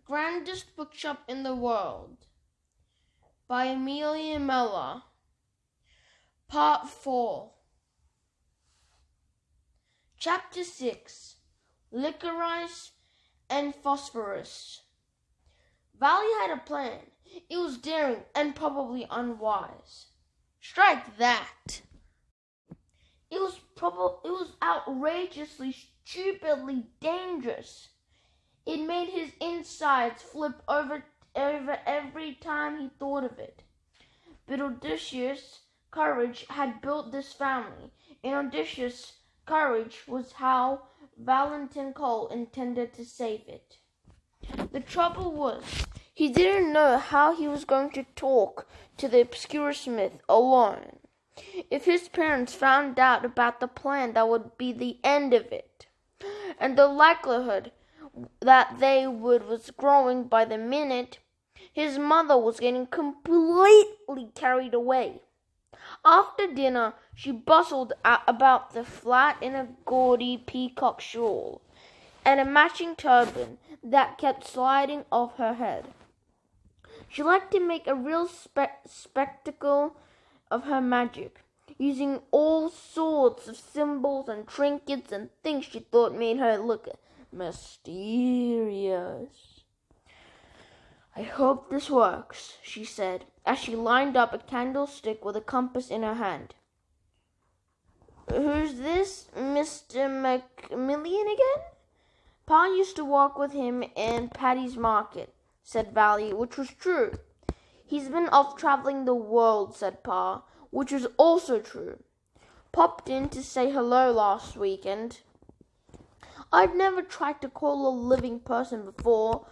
Grandest Bookshop in the World by Amelia Miller. Part 4. Chapter 6. Licorice and Phosphorus. Valley had a plan. It was daring and probably unwise. Strike that. It was outrageously, stupidly dangerous. It made his insides flip over every time he thought of it. But audacious courage had built this family, and audacious courage was how Valentin Cole intended to save it. The trouble was, he didn't know how he was going to talk to the obscure smith alone. If his parents found out about the plan, that would be the end of it. And the likelihood that they would was growing by the minute. His mother was getting completely carried away. After dinner, she bustled about the flat in a gaudy peacock shawl and a matching turban that kept sliding off her head. She liked to make a real spectacle of her magic, using all sorts of symbols and trinkets and things she thought made her look mysterious. "I hope this works," she said, as she lined up a candlestick with a compass in her hand. "Who's this Mr. Macmillan again?" "Pa used to walk with him in Paddy's Market," said Valley, which was true. "He's been off traveling the world," said Pa, which was also true. "Popped in to say hello last weekend." "I'd never tried to call a living person before."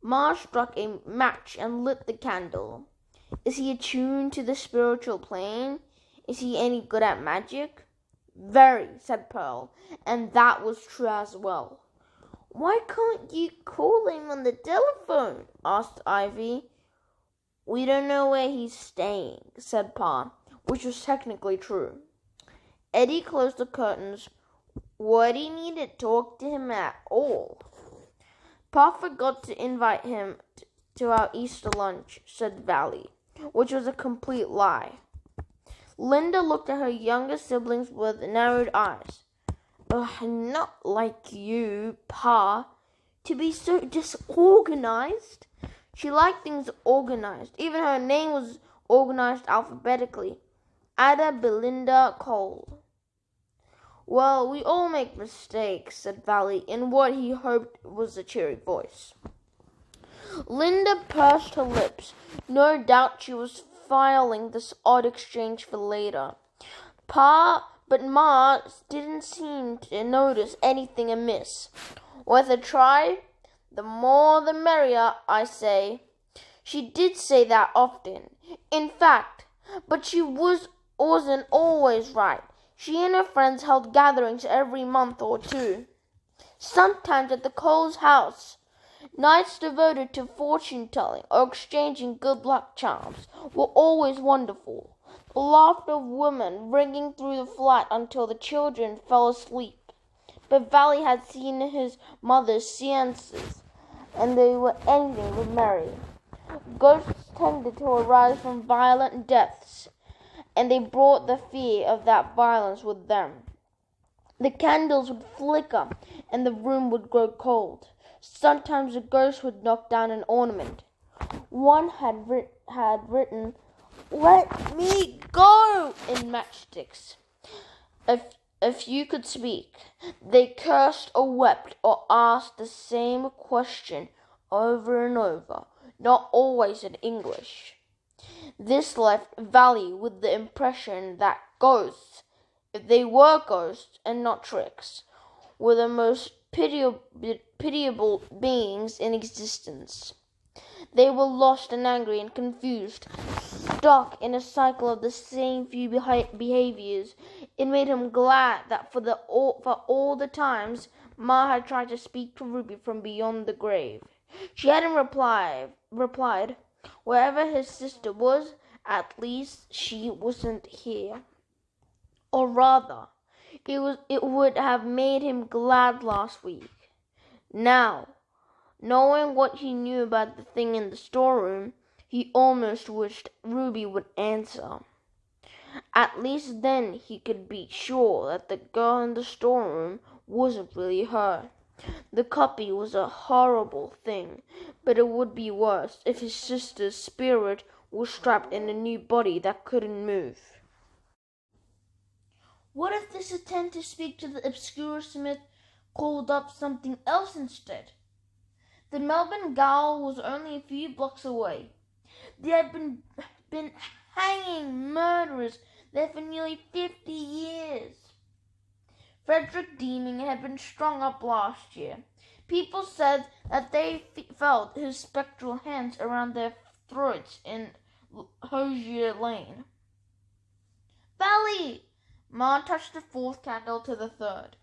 Ma struck a match and lit the candle. "Is he attuned to the spiritual plane? Is he any good at magic?" "Very," said Pearl, and that was true as well. "Why can't you call him on the telephone?" asked Ivy. "We don't know where he's staying," said Pa, which was technically true. Eddie closed the curtains. Would he need to talk to him at all? "Pa forgot to invite him to our Easter lunch," said Valley, which was a complete lie. Linda looked at her younger siblings with narrowed eyes. "Not like you, Pa, to be so disorganized." She liked things organized. Even her name was organized alphabetically. Ada Belinda Cole. "Well, we all make mistakes," said Valley, in what he hoped was a cheery voice. Linda pursed her lips. No doubt she was filing this odd exchange for later. But Ma didn't seem to notice anything amiss. "Worth a try? The more the merrier, I say." She did say that often. In fact, but she wasn't always right. She and her friends held gatherings every month or two, sometimes at the Coles' house. Nights devoted to fortune-telling or exchanging good luck charms were always wonderful, the laughter of women ringing through the flat until the children fell asleep. But Valley had seen his mother's seances, and they were anything but merry. Ghosts tended to arise from violent deaths, and they brought the fear of that violence with them. The candles would flicker, and the room would grow cold. Sometimes a ghost would knock down an ornament. One had written, "Let me go," in matchsticks. If you could speak, they cursed or wept or asked the same question over and over, not always in English. This left Valley with the impression that ghosts, if they were ghosts and not tricks, were the most pitiable beings in existence. They were lost and angry and confused, stuck in a cycle of the same few behaviors. It made him glad that for all the times Ma had tried to speak to Ruby from beyond the grave, she hadn't replied. Wherever his sister was, at least she wasn't here. Or rather, it would have made him glad last week. Now Knowing what he knew about the thing in the storeroom, he almost wished Ruby would answer. At least then he could be sure that the girl in the storeroom wasn't really her. The copy was a horrible thing, but it would be worse if his sister's spirit was trapped in a new body that couldn't move. What if this attempt to speak to the obscure Smith called up something else instead? The Melbourne gaol was only a few blocks away. There had been hanging murderers there for nearly 50 years. Frederick Deeming had been strung up last year. People said that they felt his spectral hands around their throats in Hosier Lane. Valley! Ma touched the fourth candle to the third.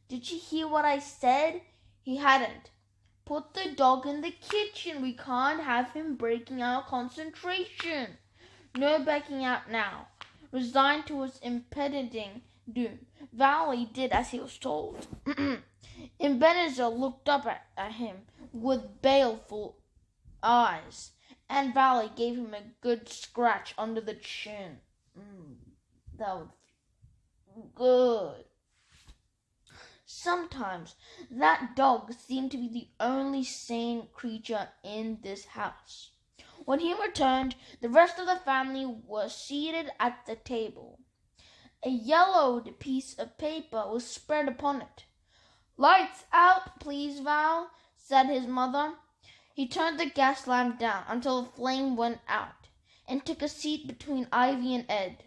Did you hear what I said? He hadn't. Put the dog in the kitchen. We can't have him breaking our concentration. No backing out now. Resigned to his impending doom, Valley did as he was told. Ebenezer looked up at him with baleful eyes, and Valley gave him a good scratch under the chin. That was good. Sometimes that dog seemed to be the only sane creature in this house. When he returned, the rest of the family was seated at the table. A yellowed piece of paper was spread upon it. Lights out, please, Val, said his mother. He turned the gas lamp down until the flame went out, and took a seat between Ivy and Ed.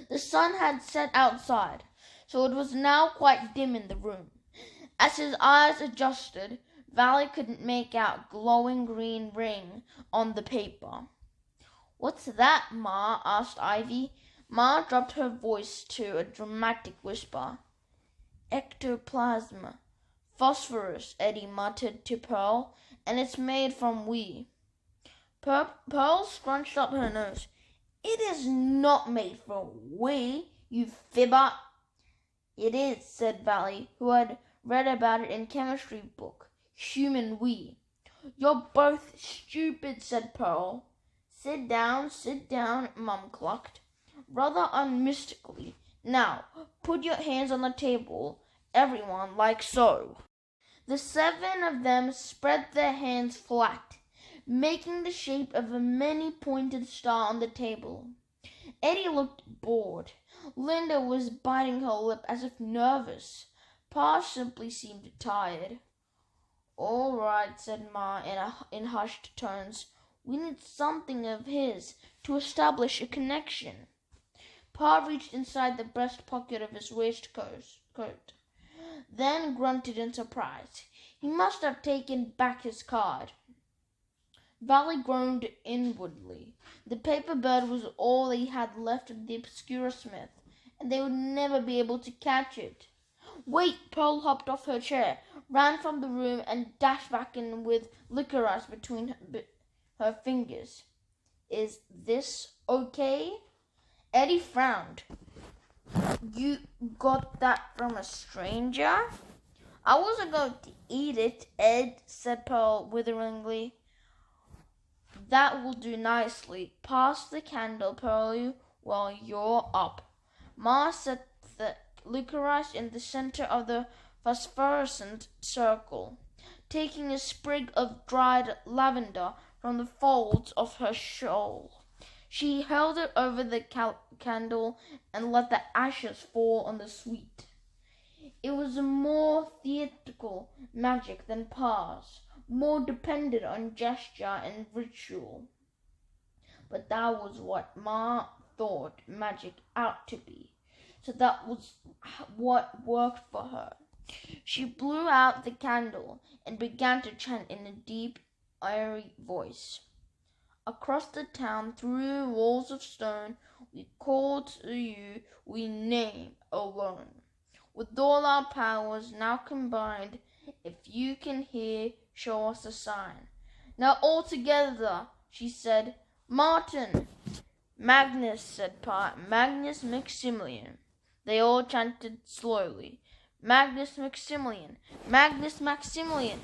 The sun had set outside, so it was now quite dim in the room. As his eyes adjusted, Valley couldn't make out glowing green ring on the paper. What's that, Ma? Asked Ivy. Ma dropped her voice to a dramatic whisper. Ectoplasm. Phosphorus, Eddie muttered to Pearl, and it's made from we. Pearl scrunched up her nose. It is not made from we, you fibber. It is, said Valley, who had read about it in chemistry book. Human we. You're both stupid, said Pearl. Sit down, Mum clucked, rather unmystically. Now, put your hands on the table, everyone, like so. The 7 of them spread their hands flat, making the shape of a many-pointed star on the table. Eddie looked bored. Linda was biting her lip as if nervous. Pa simply seemed tired. All right, said Ma in hushed tones. We need something of his to establish a connection. Pa reached inside the breast pocket of his waistcoat, then grunted in surprise. He must have taken back his card. Valley groaned inwardly. The paper bird was all they had left of the obscure Smith, and they would never be able to catch it. Wait! Pearl hopped off her chair, ran from the room, and dashed back in with licorice between her fingers. Is this okay? Eddie frowned. You got that from a stranger? I wasn't going to eat it, Ed, said Pearl witheringly. That will do nicely. Pass the candle, Pearl, while you're up. Ma set the licorice in the center of the phosphorescent circle, taking a sprig of dried lavender from the folds of her shawl. She held it over the candle and let the ashes fall on the sweet. It was a more theatrical magic than Pa's, more dependent on gesture and ritual. But that was what Ma thought magic ought to be, so that was what worked for her. She blew out the candle and began to chant in a deep, airy voice. Across the town, through walls of stone, we call to you, we name alone. With all our powers now combined, if you can hear, show us a sign. Now all together, she said, Martin. Magnus, said Pa. Magnus Maximilian. They all chanted slowly. Magnus Maximilian. Magnus Maximilian.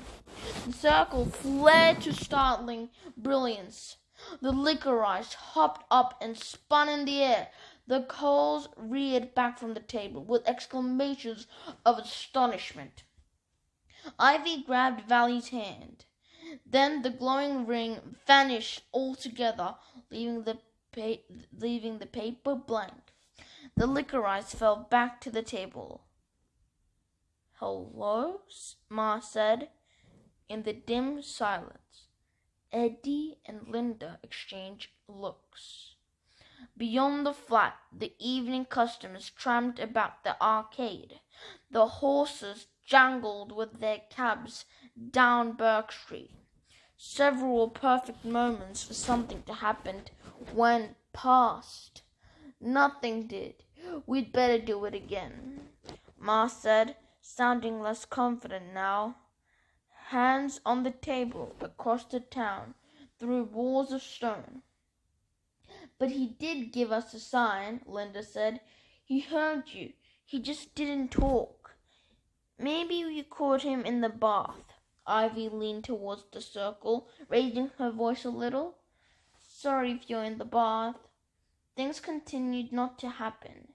The circle flared to startling brilliance. The licorice hopped up and spun in the air. The coals reared back from the table with exclamations of astonishment. Ivy grabbed Valley's hand. Then the glowing ring vanished altogether, leaving the paper blank. The licorice fell back to the table. "Hello?" Ma said. In the dim silence, Eddie and Linda exchanged looks. Beyond the flat, the evening customers tramped about the arcade. The horses jangled with their cabs down Burke Street. Several perfect moments for something to happen went past. Nothing did. "We'd better do it again," Ma said, sounding less confident now. Hands on the table across the town, through walls of stone. "But he did give us a sign," Linda said. "He heard you. He just didn't talk." "Maybe you caught him in the bath." Ivy leaned towards the circle, raising her voice a little. "Sorry if you're in the bath." Things continued not to happen.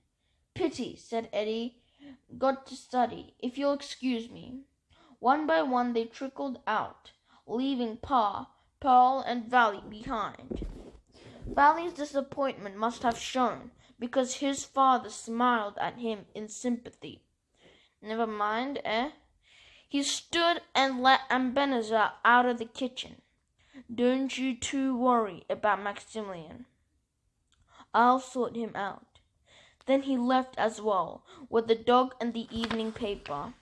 "Pity," said Eddie. "Got to study. If you'll excuse me." One by one they trickled out, leaving Pa, Pearl, and Valley behind. Valley's disappointment must have shown, because his father smiled at him in sympathy. "Never mind, eh?" He stood and let Ebenezer out of the kitchen. "Don't you two worry about Maximilian. I'll sort him out." Then he left as well, with the dog and the evening paper.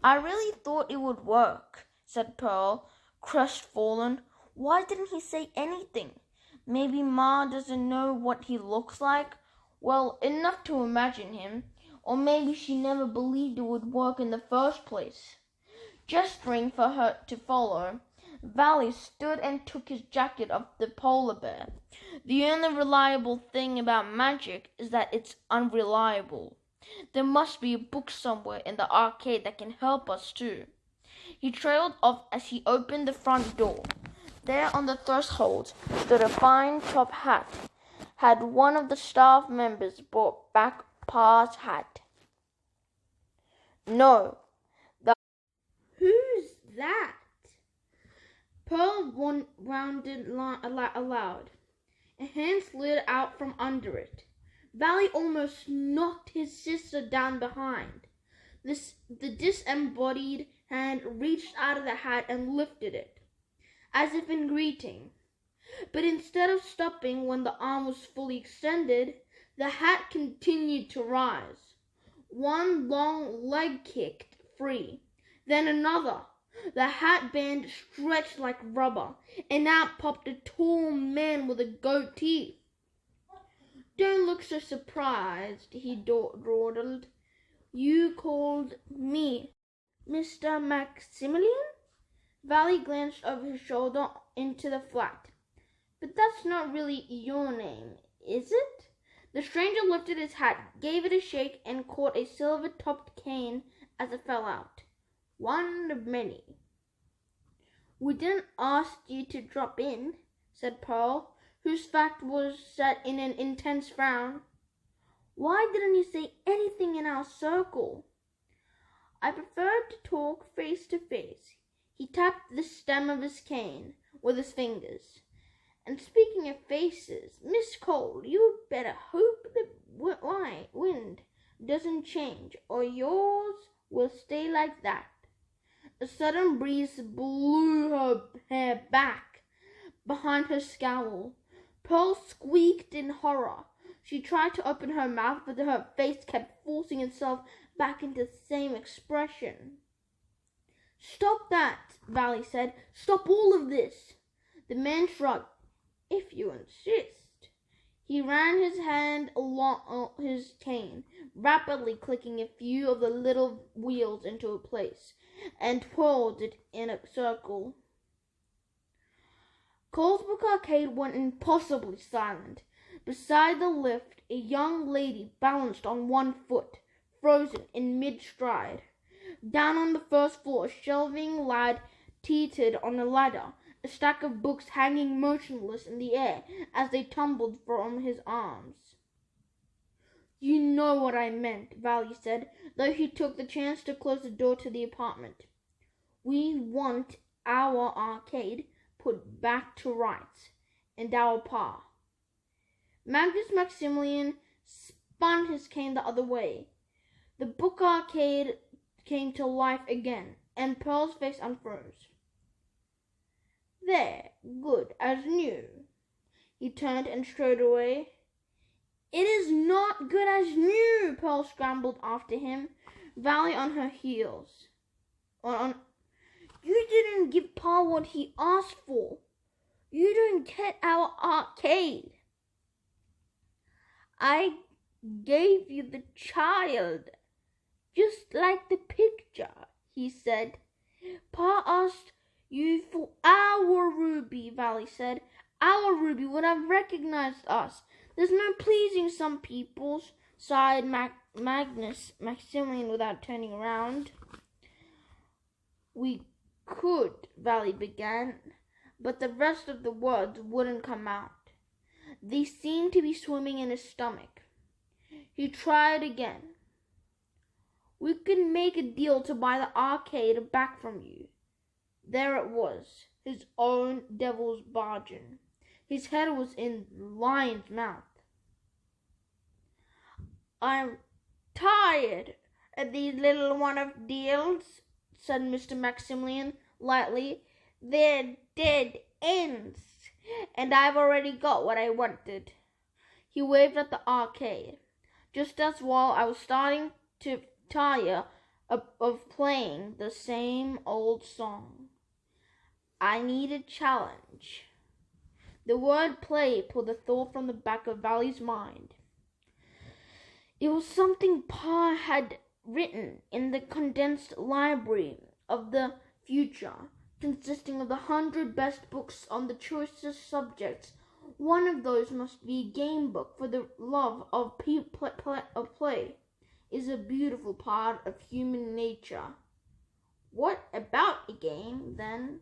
"I really thought it would work," said Pearl, crestfallen. "Why didn't he say anything? Maybe Ma doesn't know what he looks like. Well, enough to imagine him. Or maybe she never believed it would work in the first place." Gesturing for her to follow, Valley stood and took his jacket off the polar bear. The only reliable thing about magic is that it's unreliable. There must be a book somewhere in the arcade that can help us too. He trailed off as he opened the front door. There on the threshold stood a fine top hat. Had one of the staff members brought back Pa's hat? No. "Who's that?" Pearl rounded aloud. A hand slid out from under it. Valley almost knocked his sister down behind. The disembodied hand reached out of the hat and lifted it, as if in greeting. But instead of stopping when the arm was fully extended, the hat continued to rise. One long leg kicked free, then another. The hat band stretched like rubber, and out popped a tall man with a goatee. "Don't look so surprised," he dawdled. "You called me Mr. Maximilian?" Valley glanced over his shoulder into the flat. "But that's not really your name, is it?" The stranger lifted his hat, gave it a shake, and caught a silver-topped cane as it fell out. "One of many." "We didn't ask you to drop in," said Pearl, whose face was set in an intense frown. "Why didn't you say anything in our circle?" "I preferred to talk face to face." He tapped the stem of his cane with his fingers. "And speaking of faces, Miss Cole, you better hope the wind doesn't change, or yours will stay like that." A sudden breeze blew her hair back behind her scowl. Pearl squeaked in horror. She tried to open her mouth, but her face kept forcing itself back into the same expression. "Stop that," Valley said. "Stop all of this." The man shrugged. "If you insist." He ran his hand along his cane, rapidly clicking a few of the little wheels into place, and twirled it in a circle. Cole's Book Arcade went impossibly silent. Beside the lift, a young lady balanced on one foot, frozen in mid-stride. Down on the first floor, a shelving lad teetered on a ladder, a stack of books hanging motionless in the air as they tumbled from his arms. "You know what I meant," Valley said, though he took the chance to close the door to the apartment. "We want our arcade put back to rights, and our pa." Magnus Maximilian spun his cane the other way. The book arcade came to life again, and Pearl's face unfroze. "There, good as new." He turned and strode away. "It is not good as new," Pearl scrambled after him, Valley on her heels. "You didn't give Pa what he asked for. You didn't get our arcade." "I gave you the child, just like the picture," he said. "Pa asked you for our Ruby," Valley said. "Our Ruby would have recognized us. There's no pleasing some peoples," sighed Magnus Maximilian without turning around. "We could," Valley began, but the rest of the words wouldn't come out. They seemed to be swimming in his stomach. He tried again. "We could make a deal to buy the arcade back from you." There it was, his own devil's bargain. His head was in the lion's mouth. "I'm tired of these little one-off deals," said Mr. Maximilian lightly. "They're dead ends, and I've already got what I wanted." He waved at the arcade, just as while I was starting to tire of playing the same old song. I need a challenge. The word play pulled a thought from the back of Valley's mind. It was something Pa had written in the condensed library of the future, consisting of the 100 best books on the choicest subjects. One of those must be a game book, for the love of play is a beautiful part of human nature. What about a game, then?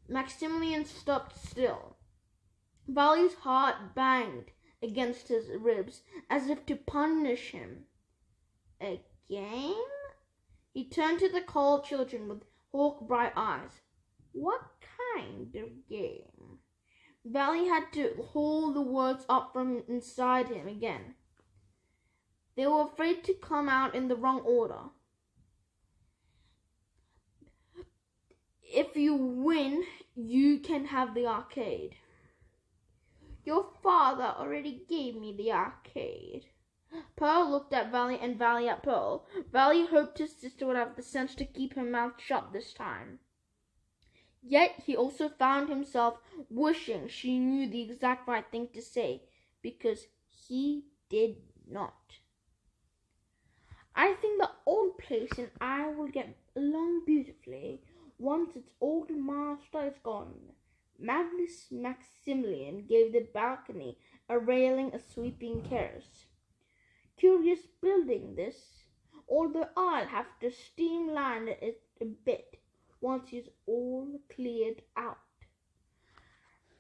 Maximilian stopped still. Valley's heart banged against his ribs as if to punish him. "A game?" He turned to the cold children with hawk-bright eyes. "What kind of game?" Valley had to haul the words up from inside him again. They were afraid to come out in the wrong order. "If you win, you can have the arcade." "Your father already gave me the arcade." Pearl looked at Valley and Valley at Pearl. Valley hoped his sister would have the sense to keep her mouth shut this time. Yet he also found himself wishing she knew the exact right thing to say, because he did not. "I think the old place and I will get along beautifully once its old master is gone." Magnus Maximilian gave the balcony a railing, a sweeping caress. "Curious building, this, although I'll have to streamline it a bit once it's all cleared out.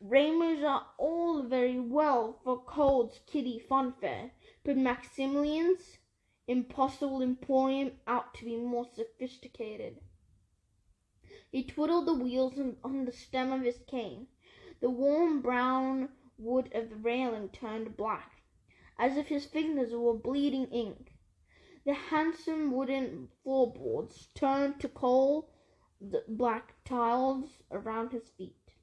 Rainbows are all very well for Cold's Kiddie Funfair, but Maximilian's impossible emporium ought to be more sophisticated." He twiddled the wheels on the stem of his cane. The warm brown wood of the railing turned black, as if his fingers were bleeding ink. The handsome wooden floorboards turned to coal black tiles around his feet.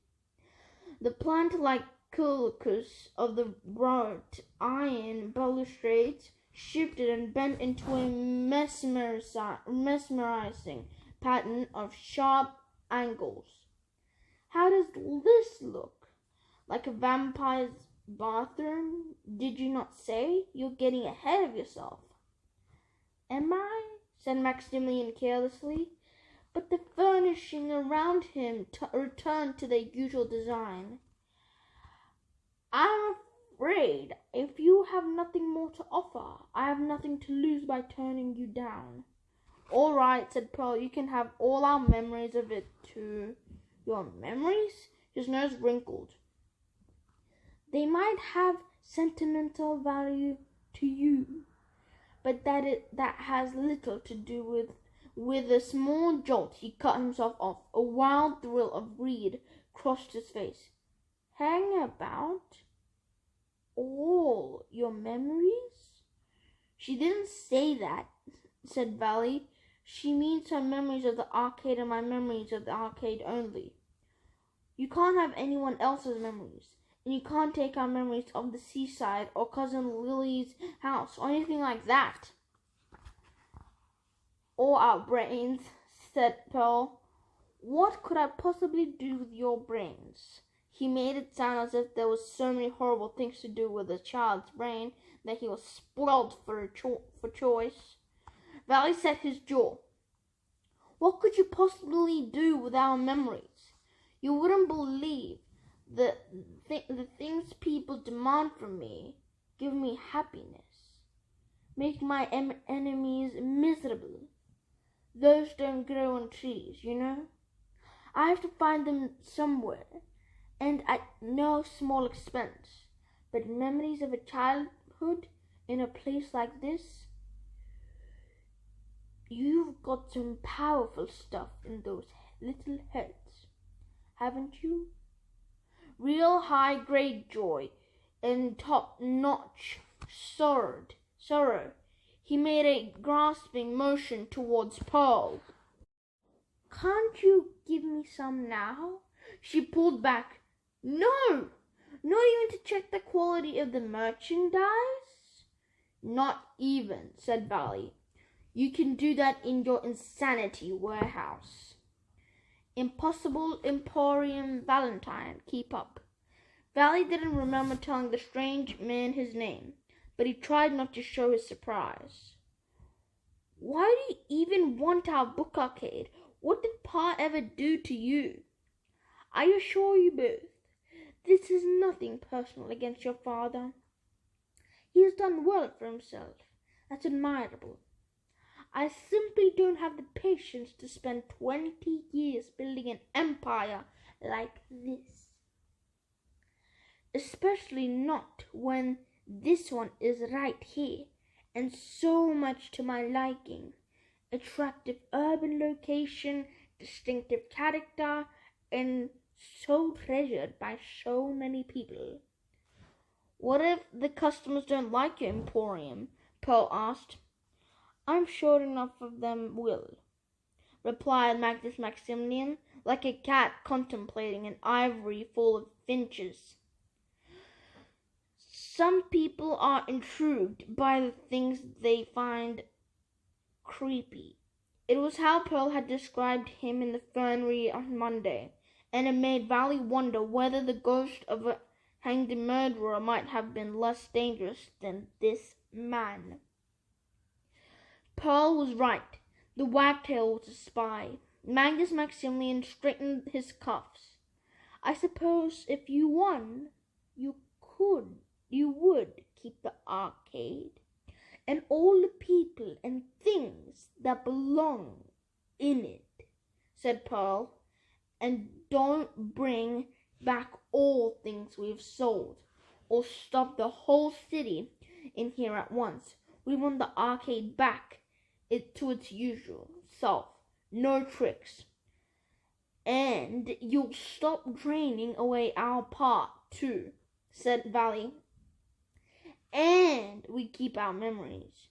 The plant-like curlicus of the wrought iron balustrades shifted and bent into a mesmerizing pattern of sharp angles. "How does this look? Like a vampire's bathroom, did you not say? You're getting ahead of yourself." "Am I?" said Maximilian carelessly, but the furnishing around him returned to their usual design. "I'm afraid if you have nothing more to offer, I have nothing to lose by turning you down." "All right," said Pearl, "you can have all our memories of it too." Your memories? His nose wrinkled. They might have sentimental value to you, but that has little to do with. With a small jolt, he cut himself off. A wild thrill of greed crossed his face. Hang about? All your memories? She didn't say that, said Valley. She means her memories of the arcade and my memories of the arcade only. You can't have anyone else's memories, and you can't take our memories of the seaside or Cousin Lily's house or anything like that. Or our brains, said Pearl. What could I possibly do with your brains? He made it sound as if there was so many horrible things to do with a child's brain that he was spoiled for choice. Valley set his jaw. What could you possibly do with our memories? You wouldn't believe the things people demand from me. Give me happiness. Make my enemies miserable. Those don't grow on trees, you know. I have to find them somewhere, and at no small expense. But memories of a childhood in a place like this, you've got some powerful stuff in those little heads, haven't you? Real high-grade joy and top-notch sorrow. He made a grasping motion towards Pearl. Can't you give me some now? She pulled back. No! Not even to check the quality of the merchandise? Not even, said Valley. You can do that in your insanity warehouse. Impossible Emporium Valentine, keep up. Valley didn't remember telling the strange man his name, but he tried not to show his surprise. Why do you even want our book arcade? What did Pa ever do to you? I assure you both, this is nothing personal against your father. He has done well for himself. That's admirable. I simply don't have the patience to spend 20 years building an empire like this. Especially not when this one is right here, and so much to my liking. Attractive urban location, distinctive character, and so treasured by so many people. What if the customers don't like your emporium? Pearl asked. I'm sure enough of them will, replied Magnus Maximilian, like a cat contemplating an ivory full of finches. Some people are intrigued by the things they find creepy. It was how Pearl had described him in the fernery on Monday, and it made Valley wonder whether the ghost of a hanged murderer might have been less dangerous than this man. Pearl was right. The wagtail was a spy. Magnus Maximilian straightened his cuffs. I suppose if you won, you would keep the arcade and all the people and things that belong in it, said Pearl, and don't bring back all things we've sold, or stop the whole city in here at once. We want the arcade back to its usual self. No tricks. And you'll stop draining away our part, too, said Valley. And we keep our memories.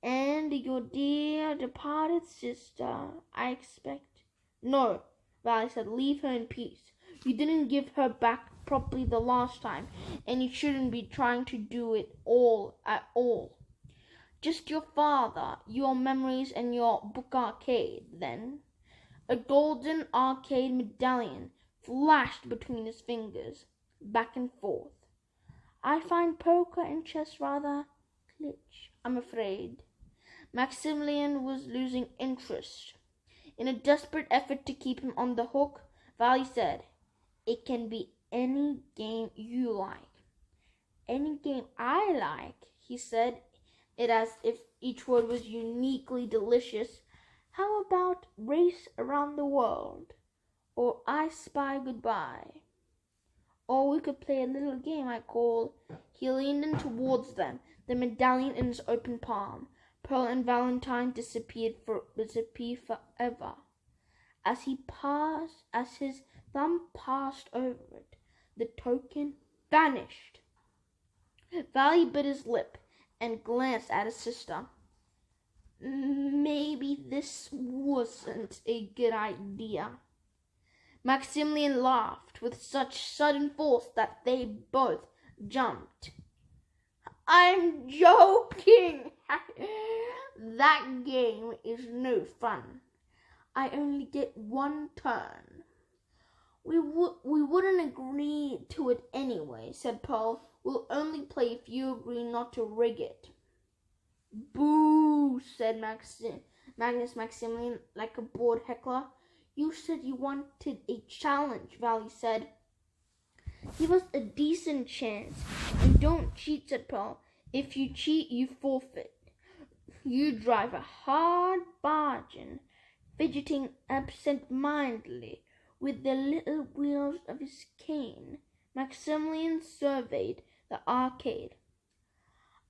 And your dear departed sister, I expect. No, Valley said, leave her in peace. You didn't give her back properly the last time, and you shouldn't be trying to do it all at all. Just your father, your memories, and your book arcade, then. A golden arcade medallion flashed between his fingers, back and forth. I find poker and chess rather glitch, I'm afraid. Maximilian was losing interest. In a desperate effort to keep him on the hook, Valley said, it can be any game you like. Any game I like, he said, it as if each word was uniquely delicious. How about Race Around the World? Or I Spy Goodbye? Or we could play a little game I call... He leaned in towards them, the medallion in his open palm. Pearl and Valentine disappear forever. As his thumb passed over it, the token vanished. Valley bit his lip and glanced at his sister. Maybe this wasn't a good idea. Maximilian laughed with such sudden force that they both jumped. I'm joking! That game is no fun. I only get one turn. We wouldn't agree to it anyway, said Pearl. We'll only play if you agree not to rig it. Boo, said Magnus Maximilian like a bored heckler. You said you wanted a challenge, Valley said. Give us a decent chance. And don't cheat, said Pearl. If you cheat, you forfeit. You drive a hard bargain, fidgeting absent-mindedly with the little wheels of his cane. Maximilian surveyed the arcade.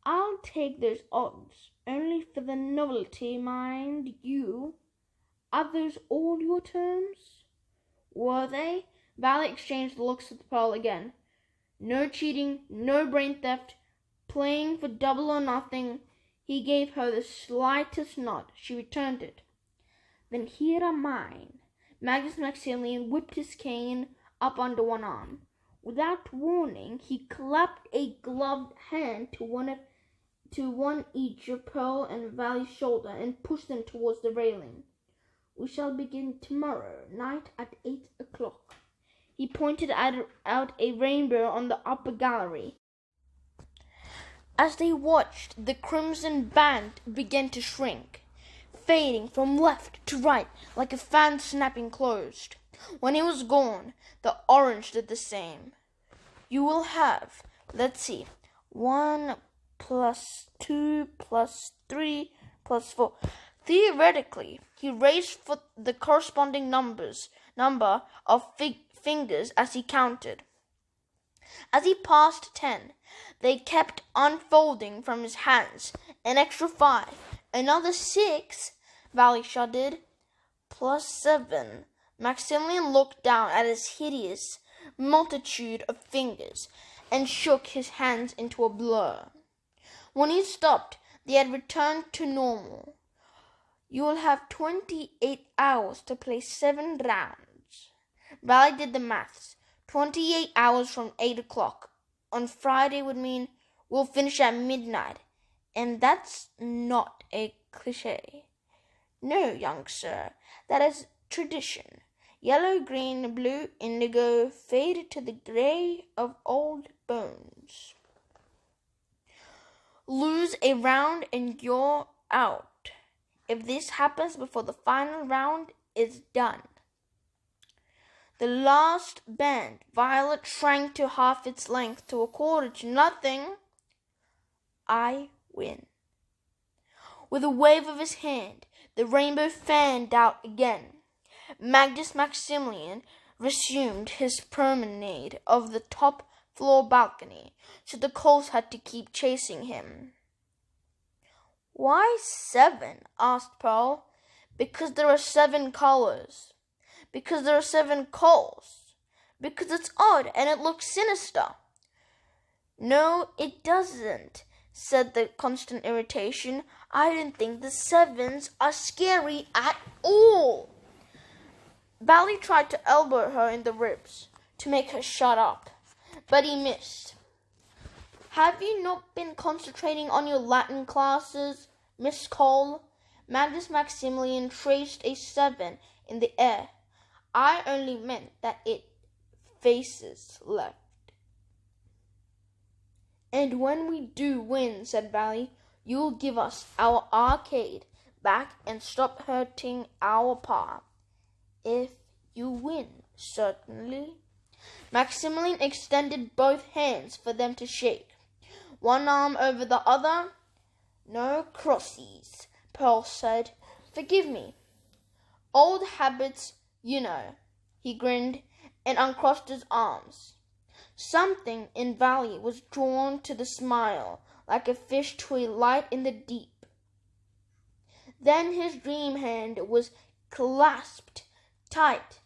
I'll take those odds, only for the novelty, mind you. Are those all your terms? Were they? Valley exchanged looks with Pearl again. No cheating, no brain theft, playing for double or nothing. He gave her the slightest nod. She returned it. Then here are mine. Magnus Maximilian whipped his cane up under one arm. Without warning, he clapped a gloved hand to one each of Pearl and Valley's shoulder and pushed them towards the railing. We shall begin tomorrow night at 8 o'clock. He pointed out a rainbow on the upper gallery. As they watched, the crimson band began to shrink, fading from left to right like a fan snapping closed. When it was gone, the orange did the same. You will have, 1 plus 2 plus 3 plus 4. Theoretically, he raised for the corresponding number of fingers as he counted. As he passed 10, they kept unfolding from his hands. An extra 5, another 6, Valley shuddered, plus 7. Maximilian looked down at his hideous multitude of fingers and shook his hands into a blur. When he stopped, they had returned to normal. You will have 28 hours to play 7 rounds. Valley did the maths. 28 hours from 8 o'clock on Friday would mean we'll finish at midnight. And that's not a cliché. No, young sir, that is tradition. Yellow, green, blue, indigo, faded to the grey of old bones. Lose a round and you're out. If this happens before the final round is done. The last band, Violet, shrank to half its length to a quarter to nothing. I win. With a wave of his hand, the rainbow fanned out again. Magnus Maximilian resumed his promenade of the top floor balcony, so the Coles had to keep chasing him. Why 7? Asked Pearl. Because there are 7 colors. Because there are 7 Coles. Because it's odd and it looks sinister. No, it doesn't, said the constant irritation. I didn't think the 7s are scary at all. Valley tried to elbow her in the ribs to make her shut up, but he missed. Have you not been concentrating on your Latin classes, Miss Cole? Magnus Maximilian traced a 7 in the air. I only meant that it faces left. And when we do win, said Valley, you'll give us our arcade back and stop hurting our pa. If you win, certainly. Maximilian extended both hands for them to shake. One arm over the other. No crossies, Pearl said. Forgive me. Old habits, you know. He grinned and uncrossed his arms. Something in Valley was drawn to the smile, like a fish to a light in the deep. Then his dream hand was clasped tight.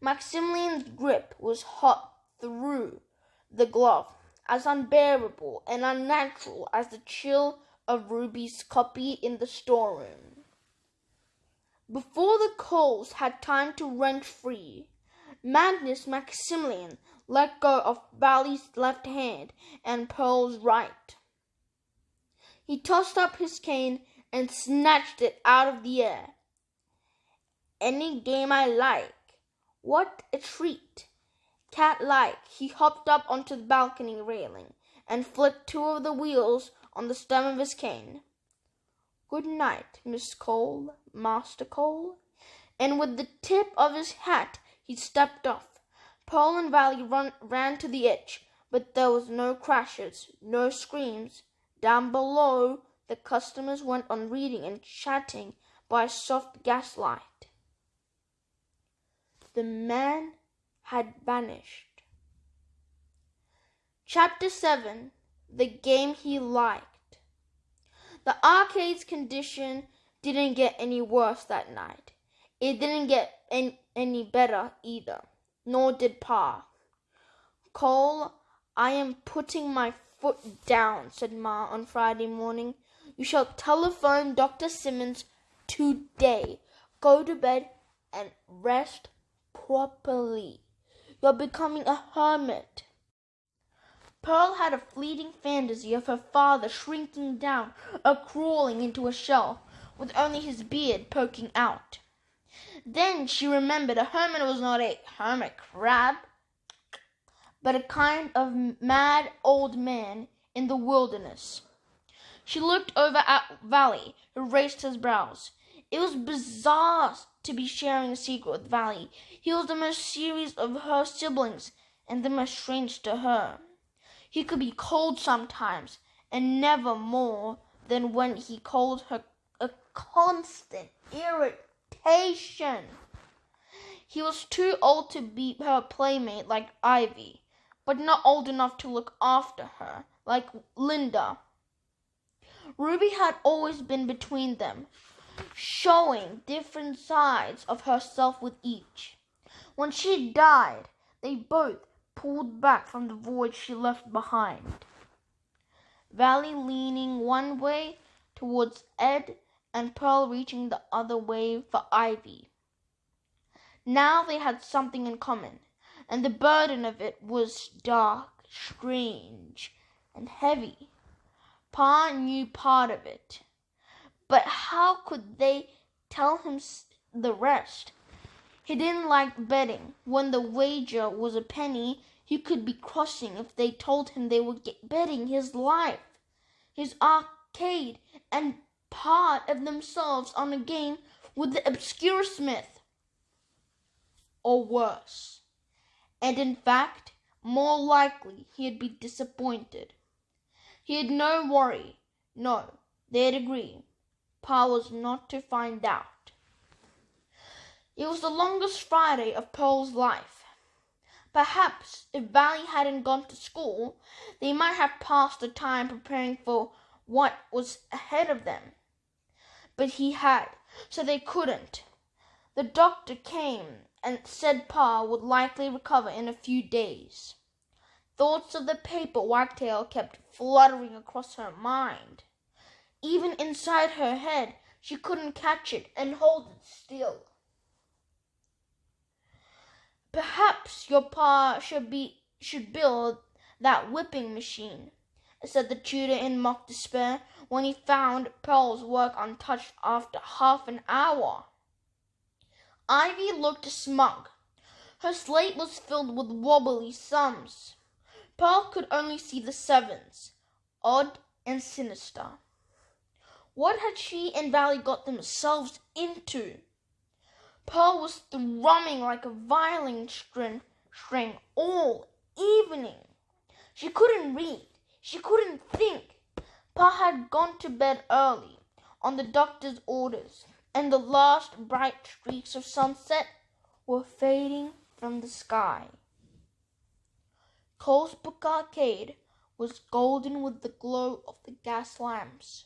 Maximilian's grip was hot through the glove, as unbearable and unnatural as the chill of Ruby's copy in the storeroom. Before the coals had time to wrench free, Magnus Maximilian let go of Valley's left hand and Pearl's right. He tossed up his cane and snatched it out of the air. Any game I like. What a treat. Cat-like, he hopped up onto the balcony railing and flicked two of the wheels on the stem of his cane. Good night, Miss Cole, Master Cole. And with the tip of his hat, he stepped off. Pearl and Valley ran to the edge, but there was no crashes, no screams. Down below, the customers went on reading and chatting by a soft gaslight. The man had vanished. Chapter 7. The game he liked. The arcade's condition didn't get any worse that night. It didn't get any better either, nor did Pa. Cole, I am putting my foot down, said Ma on Friday morning. You shall telephone Dr. Simmons today. Go to bed and rest properly. You're becoming a hermit. Pearl had a fleeting fantasy of her father shrinking down or crawling into a shell, with only his beard poking out. Then she remembered a hermit was not a hermit crab, but a kind of mad old man in the wilderness. She looked over at Valley, who raised his brows. It was bizarre to be sharing a secret with Valley. He was the most serious of her siblings and the most strange to her. He could be cold sometimes, and never more than when he called her a constant irritation. He was too old to be her playmate like Ivy, but not old enough to look after her like Linda. Ruby had always been between them, showing different sides of herself with each. When she died, they both pulled back from the void she left behind. Valley leaning one way towards Ed and Pearl reaching the other way for Ivy. Now they had something in common, and the burden of it was dark, strange, and heavy. Pa knew part of it, but how could they tell him the rest? He didn't like betting. When the wager was a penny, he could be crossing if they told him they were betting his life, his arcade, and part of themselves on a game with the obscure Smith. Or worse. And in fact, more likely he'd be disappointed. He had no worry. No, they'd agree. Pa was not to find out. It was the longest Friday of Pearl's life. Perhaps if Valley hadn't gone to school, they might have passed the time preparing for what was ahead of them. But he had, so they couldn't. The doctor came and said Pa would likely recover in a few days. Thoughts of the paper wagtail kept fluttering across her mind. Even inside her head, she couldn't catch it and hold it still. Perhaps your Pa should build that whipping machine, said the tutor in mock despair when he found Pearl's work untouched after half an hour. Ivy looked smug. Her slate was filled with wobbly sums. Pearl could only see the sevens, odd and sinister. What had she and Valley got themselves into? Pearl was thrumming like a violin string all evening. She couldn't read. She couldn't think. Pa had gone to bed early, on the doctor's orders, and the last bright streaks of sunset were fading from the sky. Cole's Book Arcade was golden with the glow of the gas lamps.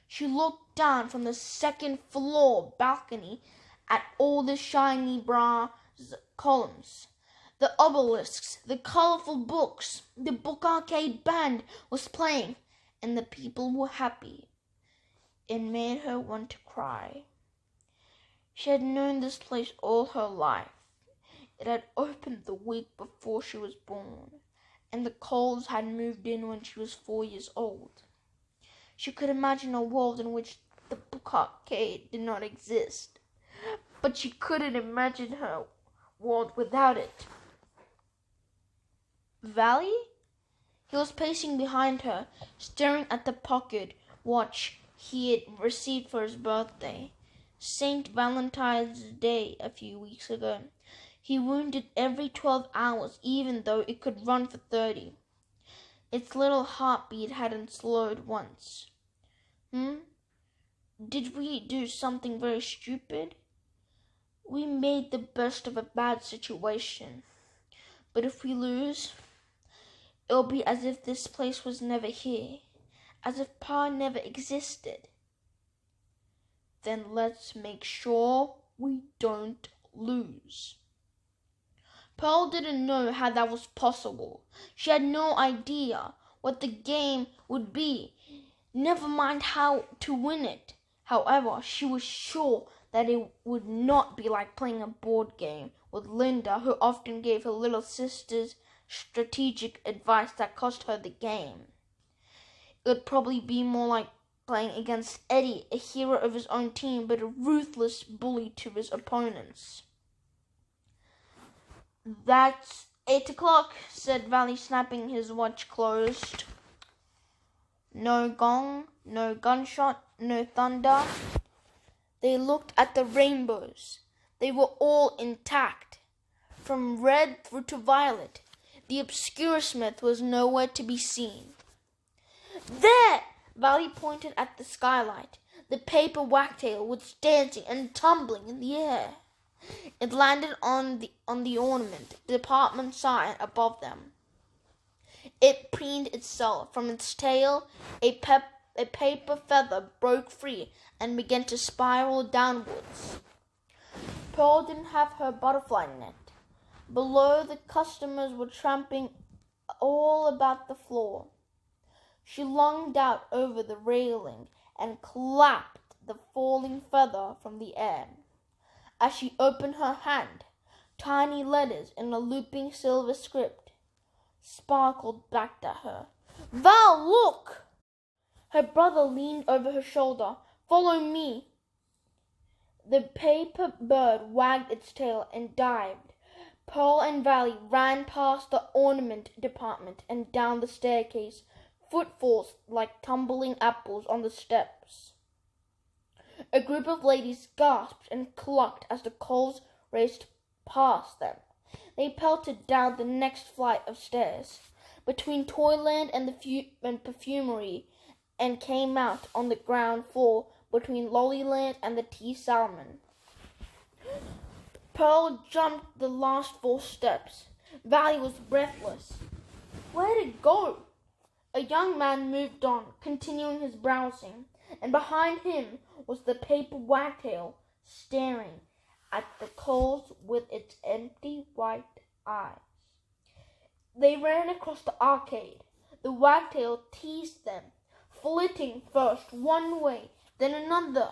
She looked down from the second-floor balcony at all the shiny brass columns, the obelisks, the colorful books. The Book Arcade band was playing, and the people were happy. It made her want to cry. She had known this place all her life. It had opened the week before she was born, and the Coles had moved in when she was 4 years old. She could imagine a world in which the Book Arcade did not exist, but she couldn't imagine her world without it. Valley? He was pacing behind her, staring at the pocket watch he had received for his birthday, St. Valentine's Day, a few weeks ago. He wound it every 12 hours, even though it could run for 30. Its little heartbeat hadn't slowed once. Did we do something very stupid? We made the best of a bad situation. But if we lose, it'll be as if this place was never here, as if Pa never existed. Then let's make sure we don't lose. Pearl didn't know how that was possible. She had no idea what the game would be, never mind how to win it. However, she was sure that it would not be like playing a board game with Linda, who often gave her little sisters strategic advice that cost her the game. It would probably be more like playing against Eddie, a hero of his own team, but a ruthless bully to his opponents. That's 8 o'clock, said Valley, snapping his watch closed. No gong, no gunshot, no thunder. They looked at the rainbows. They were all intact, from red through to violet. The obscure smith was nowhere to be seen. There! Valley pointed at the skylight. The paper wagtail was dancing and tumbling in the air. It landed on the ornament department sign above them. It preened itself. From its tail, a paper feather broke free and began to spiral downwards. Pearl didn't have her butterfly net. Below, the customers were tramping all about the floor. She lunged out over the railing and clapped the falling feather from the air. As she opened her hand, tiny letters in a looping silver script sparkled back at her. Val, look! Her brother leaned over her shoulder. Follow me. The paper bird wagged its tail and dived. Pearl and Valley ran past the ornament department and down the staircase, footfalls like tumbling apples on the steps. A group of ladies gasped and clucked as the Coles raced past them. They pelted down the next flight of stairs, between Toyland and the perfumery, and came out on the ground floor between Lollyland and the Tea Salmon. Pearl jumped the last 4 steps. Valley was breathless. Where'd it go? A young man moved on, continuing his browsing, and behind him was the paper wagtail, staring at the Coles with its empty white eyes. They ran across the arcade. The wagtail teased them, flitting first one way, then another,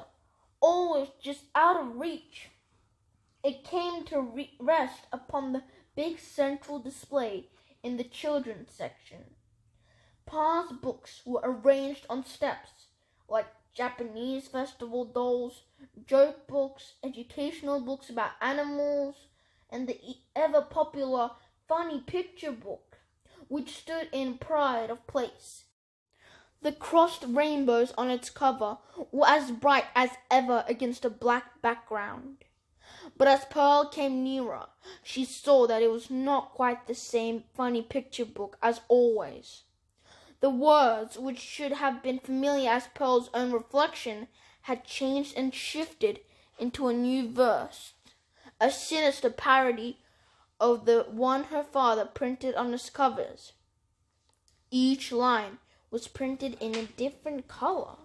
always just out of reach. It came to rest upon the big central display in the children's section. Pa's books were arranged on steps, like Japanese festival dolls, joke books, educational books about animals, and the ever-popular funny picture book, which stood in pride of place. The crossed rainbows on its cover were as bright as ever against a black background. But as Pearl came nearer, she saw that it was not quite the same funny picture book as always. The words, which should have been familiar as Pearl's own reflection, had changed and shifted into a new verse, a sinister parody of the one her father printed on his covers. Each line was printed in a different color.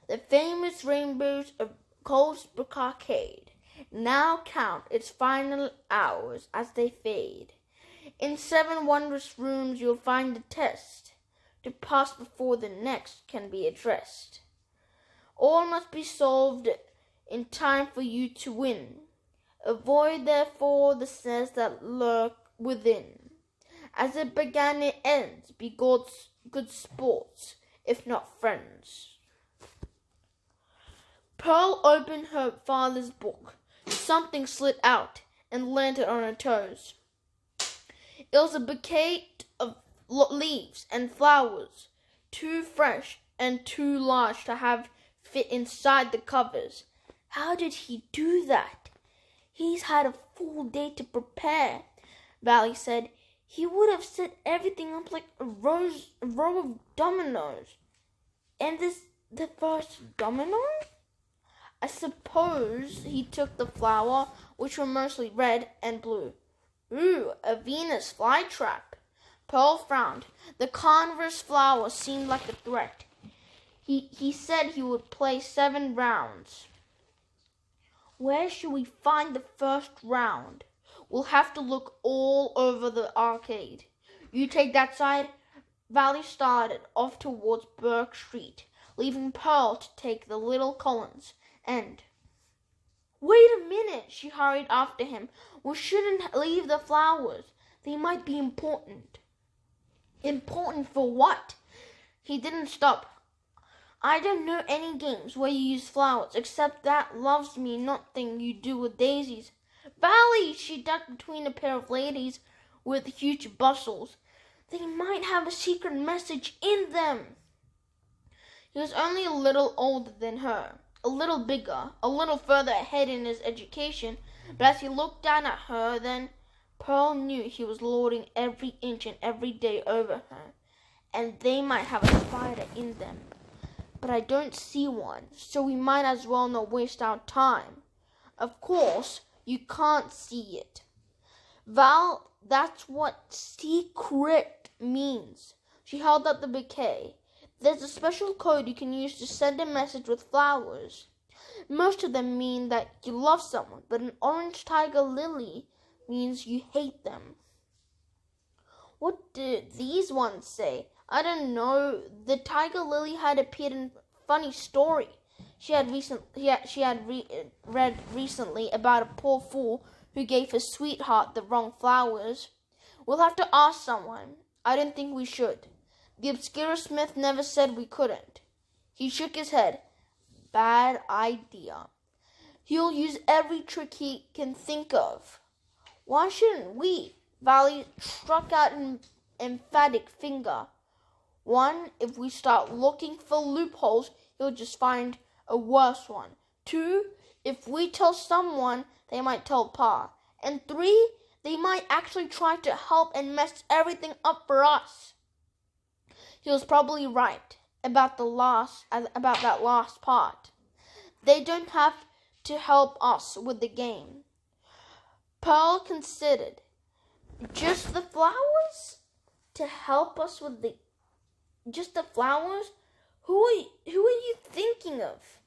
The famous rainbows of Colesbrook Arcade now count its final hours as they fade. In 7 wondrous rooms you'll find a test to pass before the next can be addressed. All must be solved in time for you to win. Avoid therefore the snares that lurk within. As it began it ends. Be good sports, if not friends. Pearl opened her father's book. Something slid out and landed on her toes. It was a bouquet of leaves and flowers, too fresh and too large to have fit inside the covers. How did he do that? He's had a full day to prepare, Valley said. He would have set everything up like a row of dominoes. And this the first domino? I suppose he took the flower, which were mostly red and blue. Ooh, a Venus flytrap. Pearl frowned. The converse flower seemed like a threat. He said he would play 7 rounds. Where should we find the first round? We'll have to look all over the arcade. You take that side. Valley started off towards Burke Street, leaving Pearl to take the Little Collins end. Wait a minute, she hurried after him. We shouldn't leave the flowers. They might be important. Important for what? He didn't stop. I don't know any games where you use flowers, except that loves me not thing you do with daisies. Valley, she ducked between a pair of ladies with huge bustles. They might have a secret message in them. He was only a little older than her, a little bigger, a little further ahead in his education, but as he looked down at her, then Pearl knew he was lording every inch and every day over her, and they might have a spider in them. But I don't see one, so we might as well not waste our time. Of course, you can't see it. Val, that's what secret means. She held up the bouquet. There's a special code you can use to send a message with flowers. Most of them mean that you love someone, but an orange tiger lily means you hate them. What did these ones say? I don't know. The tiger lily had appeared in a funny story she had read recently about a poor fool who gave his sweetheart the wrong flowers. We'll have to ask someone. I don't think we should. The obscure Smith never said we couldn't. He shook his head. Bad idea. He'll use every trick he can think of. Why shouldn't we? Valley struck out an emphatic finger. 1, if we start looking for loopholes, he'll just find a worse one. 2, if we tell someone, they might tell Pa. And 3, they might actually try to help and mess everything up for us. He was probably right about that last part. They don't have to help us with the game. Pearl considered. Just the flowers? To help us with just the flowers? Who are you thinking of?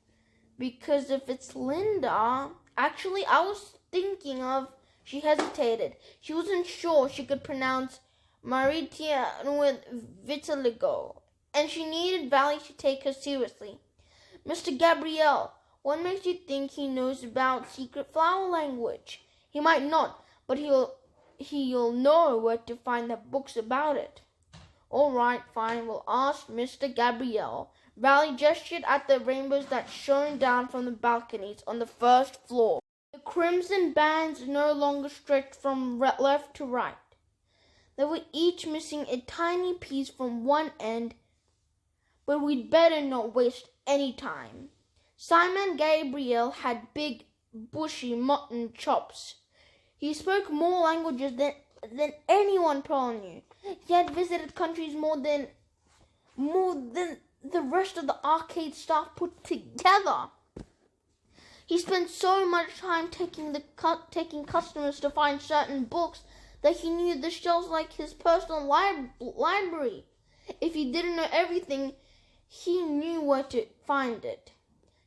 Because if it's Linda, actually I was thinking of, she hesitated. She wasn't sure she could pronounce Maritia with vitiligo, and she needed Valley to take her seriously. Mr. Gabriel, what makes you think he knows about secret flower language? He might not, but he'll know where to find the books about it. All right, fine, we'll ask Mr. Gabriel. Valley gestured at the rainbows that shone down from the balconies on the first floor. The crimson bands no longer stretched from left to right. They were each missing a tiny piece from one end, but we'd better not waste any time. Simon Gabriel had big, bushy mutton chops. He spoke more languages than anyone Pearl knew. He had visited countries more than the rest of the arcade staff put together. He spent so much time taking customers to find certain books that he knew the shelves like his personal library. If he didn't know everything, he knew where to find it.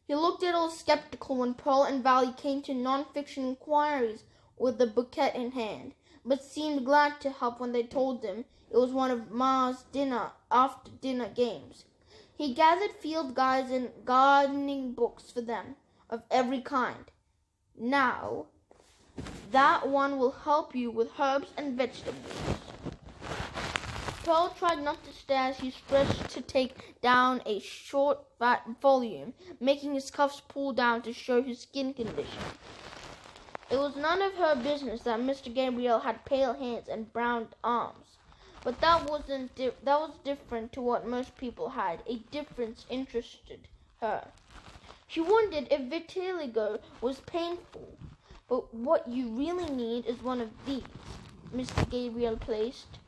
He looked a little skeptical when Pearl and Valley came to non-fiction inquiries with the bouquet in hand, but seemed glad to help when they told him it was one of Ma's after-dinner games. He gathered field guides and gardening books for them of every kind. Now, that one will help you with herbs and vegetables. Pearl tried not to stare as he stretched to take down a short, fat volume, making his cuffs pull down to show his skin condition. It was none of her business that Mr. Gabriel had pale hands and brown arms, but that was different to what most people had. A difference interested her. She wondered if vitiligo was painful, but what you really need is one of these, Mr. Gabriel placed.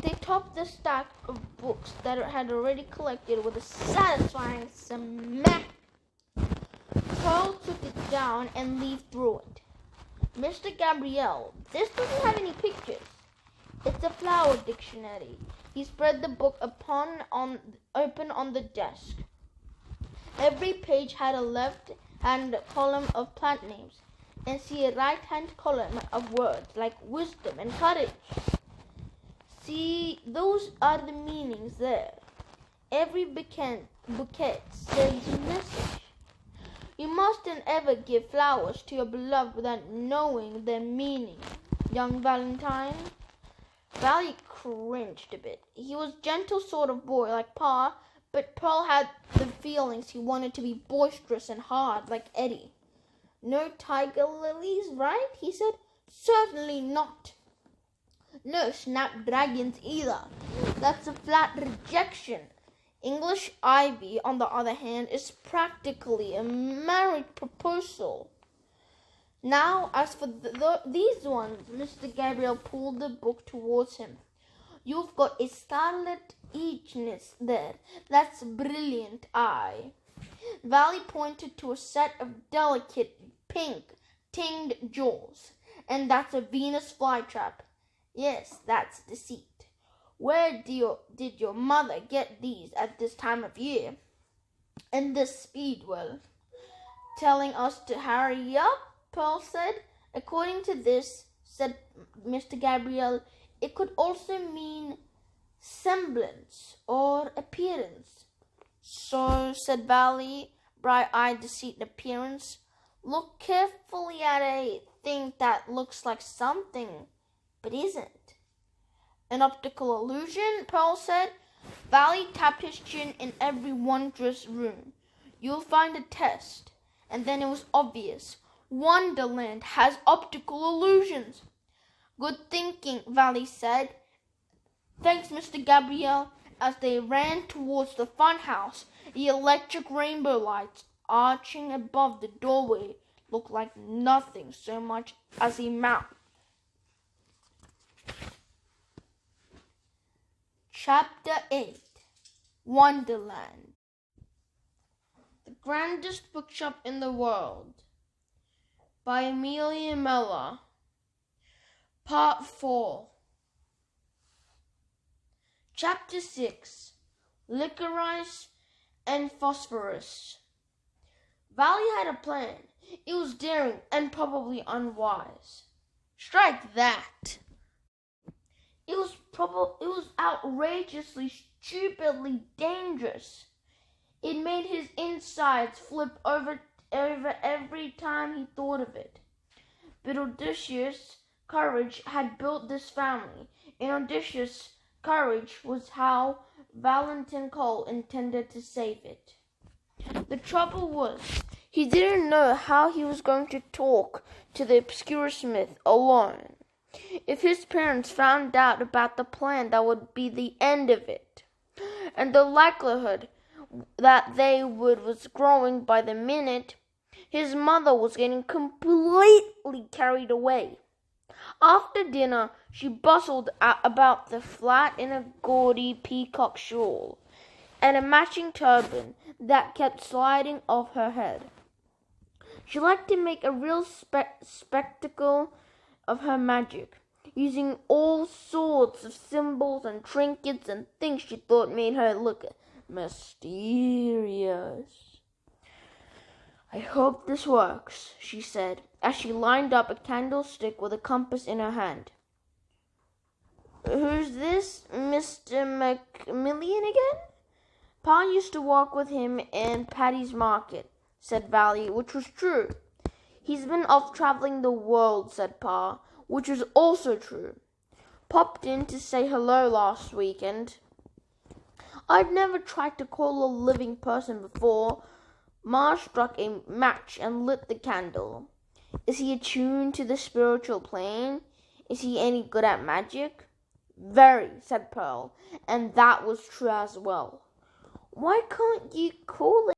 They topped the stack of books that it had already collected with a satisfying smack. Pearl took it down and leafed through it. Mr. Gabriel, this doesn't have any pictures. It's a flower dictionary. He spread the book open on the desk. Every page had a left-hand column of plant names and a right-hand column of words like wisdom and courage. See, those are the meanings there. Every bouquet sends a message. You mustn't ever give flowers to your beloved without knowing their meaning, young Valentine. Valley cringed a bit. He was a gentle sort of boy like Pa, but Pearl had the feelings he wanted to be boisterous and hard like Eddie. No tiger lilies, right? He said. Certainly not. No snapdragons either. That's a flat rejection. English ivy, on the other hand, is practically a marriage proposal. Now, as for these ones, Mr. Gabriel pulled the book towards him. You've got a scarlet eagerness there. That's brilliant eye. Valley pointed to a set of delicate pink tinged jewels. And that's a Venus flytrap. Yes, that's deceit. Where did your mother get these at this time of year? And this speed, well, telling us to hurry up, Pearl said. According to this, said Mr. Gabriel, it could also mean semblance or appearance. So, said Valley, bright-eyed deceit and appearance. Look carefully at a thing that looks like something, but isn't. An optical illusion, Pearl said. Valley tapped his chin in every wondrous room. You'll find a test. And then it was obvious. Wonderland has optical illusions. Good thinking, Valley said. Thanks, Mr. Gabriel. As they ran towards the fun house, the electric rainbow lights arching above the doorway looked like nothing so much as a mouth. Chapter 8 Wonderland. The Grandest Bookshop in the World by Amelia Miller. Part 4. Chapter 6 Licorice and Phosphorus. Valley had a plan. It was daring and probably unwise. Strike that. It was outrageously, stupidly dangerous. It made his insides flip over every time he thought of it. But audacious courage had built this family, and audacious courage was how Valentin Cole intended to save it. The trouble was, he didn't know how he was going to talk to the obscure smith alone. If his parents found out about the plan, that would be the end of it. And the likelihood that they would was growing by the minute. His mother was getting completely carried away. After dinner, she bustled about the flat in a gaudy peacock shawl, and a matching turban that kept sliding off her head. She liked to make a real spectacle of her magic, using all sorts of symbols and trinkets and things she thought made her look mysterious. "I hope this works," she said, as she lined up a candlestick with a compass in her hand. "Who's this Mr. Macmillian again?" "Pa used to walk with him in Paddy's Market," said Valley, which was true. "He's been off traveling the world," said Pa, which was also true. "Popped in to say hello last weekend." I'd never tried to call a living person before. Ma struck a match and lit the candle. "Is he attuned to the spiritual plane? Is he any good at magic?" "Very," said Pearl, and that was true as well. "Why can't you call